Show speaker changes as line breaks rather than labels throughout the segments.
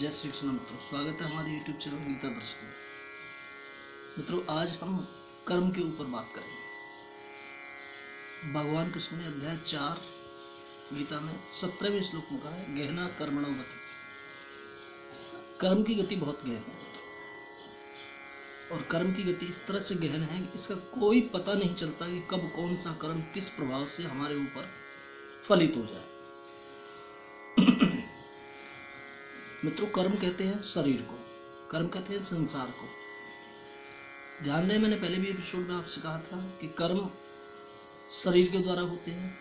जय श्री कृष्ण मित्रों, स्वागत है हमारे YouTube चैनल गीता दर्शन में। मित्रों, आज हम कर्म के ऊपर बात करेंगे। भगवान कृष्ण ने अध्याय 4 गीता में 17वें श्लोक में कहा है, गहना कर्मणो गति। कर्म की गति बहुत गहन है मित्रों, और कर्म की गति इस तरह से गहन है कि इसका कोई पता नहीं चलता कि कब कौन सा कर्म किस प्रभाव से हमारे ऊपर फलित हो जाए। मित्रों, कर्म कहते हैं शरीर को, कर्म कहते हैं संसार को। ध्यान दें, मैंने पहले भी एपिसोड में आपसे कहा था कि कर्म शरीर के द्वारा होते हैं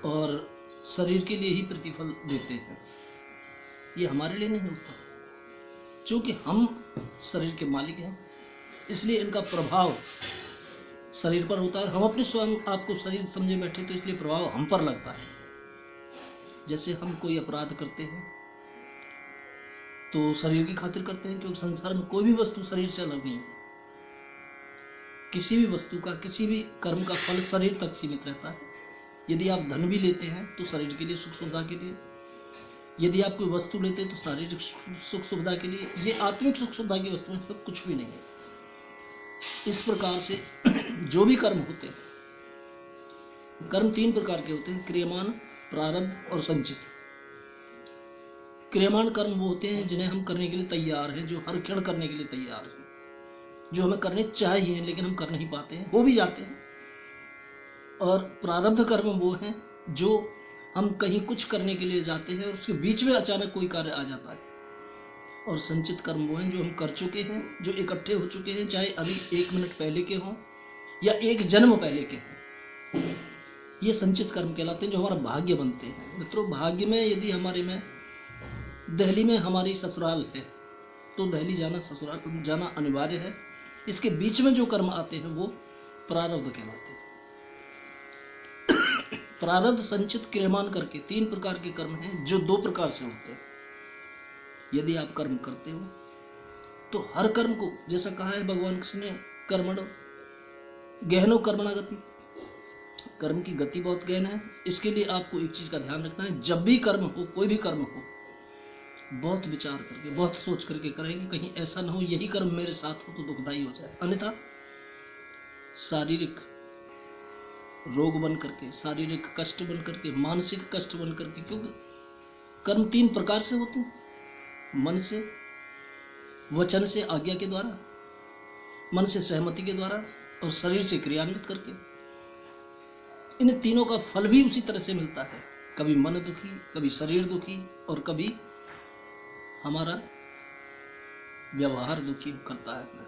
और शरीर के लिए ही प्रतिफल देते हैं। ये हमारे लिए नहीं होता। चूंकि हम शरीर के मालिक हैं, इसलिए इनका प्रभाव शरीर पर होता है। हम अपने स्वयं आपको शरीर समझे बैठे, तो इसलिए प्रभाव हम पर लगता है। जैसे हम कोई अपराध करते हैं तो शरीर की खातिर करते हैं, क्योंकि संसार में कोई भी वस्तु शरीर से अलग नहीं है। किसी भी वस्तु का, किसी भी कर्म का फल शरीर तक सीमित रहता है। यदि आप धन भी लेते हैं तो शरीर के लिए, सुख सुविधा के लिए। यदि आप कोई वस्तु लेते हैं तो शारीरिक सुख सुविधा के लिए। ये आत्मिक सुख सुविधा की वस्तु, इसमें कुछ भी नहीं है। इस प्रकार से जो भी कर्म होते हैं, कर्म 3 प्रकार के होते हैं, क्रियमाण, प्रारब्ध और संचित। क्रियमाण कर्म वो होते हैं जिन्हें हम करने के लिए तैयार हैं, जो हर क्षण करने के लिए तैयार हैं, जो हमें करने चाहिए लेकिन हम कर नहीं पाते हैं, हो भी जाते हैं। और प्रारब्ध कर्म वो हैं जो हम कहीं कुछ करने के लिए जाते हैं और उसके बीच में अचानक कोई कार्य आ जाता है। और संचित कर्म वो हैं जो हम कर चुके हैं, जो इकट्ठे हो चुके हैं, चाहे अभी 1 मिनट पहले के हों या 1 जन्म पहले के हों। ये संचित कर्म कहलाते हैं, जो हमारा भाग्य बनते हैं। मित्रों, भाग्य में यदि हमारे में दिल्ली में हमारी ससुराल है तो दिल्ली जाना, ससुराल जाना अनिवार्य है। इसके बीच में जो कर्म आते हैं वो प्रारब्ध कहलाते हैं। प्रारब्ध, संचित, क्रियमाण करके 3 प्रकार के कर्म हैं, जो 2 प्रकार से होते हैं। यदि आप कर्म करते हो तो हर कर्म को, जैसा कहा है भगवान कृष्ण ने, कर्मणो गहनो कर्मणा गति। कर्म की गति बहुत गहन है। इसके लिए आपको एक चीज का ध्यान रखना है, जब भी कर्म हो, कोई भी कर्म हो, बहुत विचार करके, बहुत सोच करके करेंगे। कहीं ऐसा ना हो यही कर्म मेरे साथ हो तो दुखदाई हो जाए, अन्यथा शारीरिक रोग बन करके, शारीरिक कष्ट बन करके, मानसिक कष्ट बन करके। क्योंकि कर्म 3 प्रकार से होते हैं, मन से, वचन से आज्ञा के द्वारा, मन से सहमति के द्वारा, और शरीर से क्रियान्वित करके। इन तीनों का फल भी उसी तरह से मिलता है। कभी मन दुखी, कभी शरीर दुखी, और कभी हमारा व्यवहार दुखी करता है।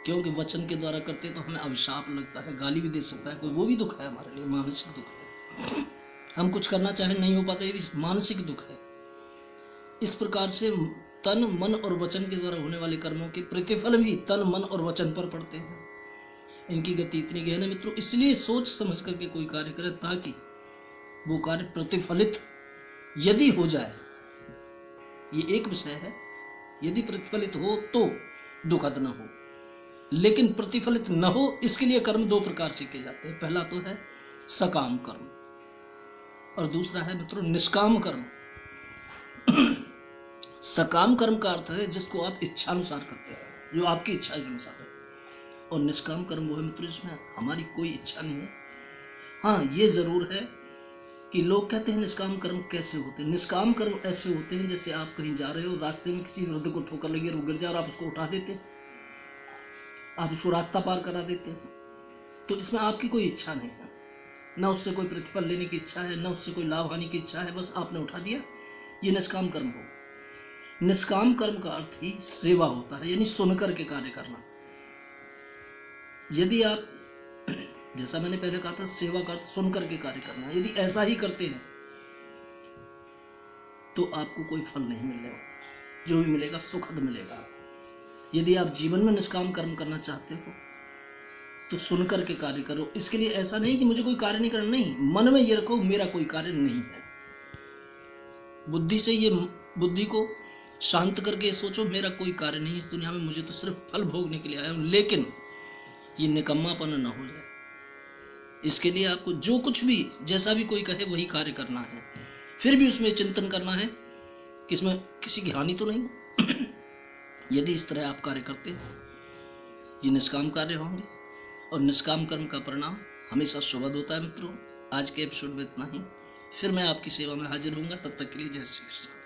क्योंकि वचन के द्वारा करते तो हमें अभिशाप लगता है, गाली भी दे सकता है कोई, वो भी दुख है हमारे लिए, मानसिक दुख है। हम कुछ करना चाहे नहीं हो पाता, ये भी मानसिक दुख है। इस प्रकार से तन, मन और वचन के द्वारा होने वाले कर्मों के प्रतिफल भी तन, मन और वचन पर पड़ते हैं। इनकी गति इतनी गहन है मित्रों, इसलिए सोच समझ करके कोई कार्य करें, ताकि वो कार्य प्रतिफलित यदि हो जाए, ये एक विषय है। यदि प्रतिफलित हो तो दुखद न हो, लेकिन प्रतिफलित न हो, इसके लिए कर्म 2 प्रकार से किए जाते हैं। पहला तो है सकाम कर्म, और दूसरा है मित्रों निष्काम कर्म। सकाम कर्म का अर्थ है जिसको आप इच्छानुसार करते हैं, जो आपकी इच्छा के अनुसार है। और निष्काम कर्म वो है मित्रों जिसमें हमारी कोई इच्छा नहीं है। हाँ, ये जरूर है कि लोग कहते हैं निष्काम कर्म कैसे होते हैं। निष्काम कर्म ऐसे होते हैं जैसे आप कहीं जा रहे हो, रास्ते में किसी वृद्ध को ठोकर लगी और वो गिर जाए और आप उसको उठा देते हैं, आप उसको रास्ता पार करा देते हैं। तो इसमें आपकी कोई इच्छा नहीं है, ना उससे कोई प्रतिफल लेने की इच्छा है, ना उससे कोई लाभ हानि की इच्छा है, बस आपने उठा दिया। ये निष्काम कर्म हो। निष्काम कर्म का अर्थ ही सेवा होता है, यानी सुनकर के कार्य करना। यदि आप, जैसा मैंने पहले कहा था, सेवा का अर्थ सुनकर के कार्य करना, यदि ऐसा ही करते हैं तो आपको कोई फल नहीं मिलने वाला। जो भी मिलेगा सुखद मिलेगा। यदि आप जीवन में निष्काम कर्म करना चाहते हो तो सुनकर के कार्य करो। इसके लिए ऐसा नहीं कि मुझे कोई कार्य नहीं करना, नहीं, मन में ये रखो मेरा कोई कार्य नहीं है। बुद्धि से, ये बुद्धि को शांत करके सोचो मेरा कोई कार्य नहीं इस दुनिया में, मुझे तो सिर्फ फल भोगने के लिए आया हूं। लेकिन ये निकम्मापन न हो जाए, इसके लिए आपको जो कुछ भी, जैसा भी कोई कहे वही कार्य करना है। फिर भी उसमें चिंतन करना है कि इसमें किसी की हानि तो नहीं है। यदि इस तरह आप कार्य करते हैं, ये निष्काम कार्य होंगे और निष्काम कर्म का परिणाम हमेशा शुभद होता है। मित्रों, आज के एपिसोड में इतना ही। फिर मैं आपकी सेवा में हाजिर होऊंगा। तब तक के लिए जय श्री कृष्ण।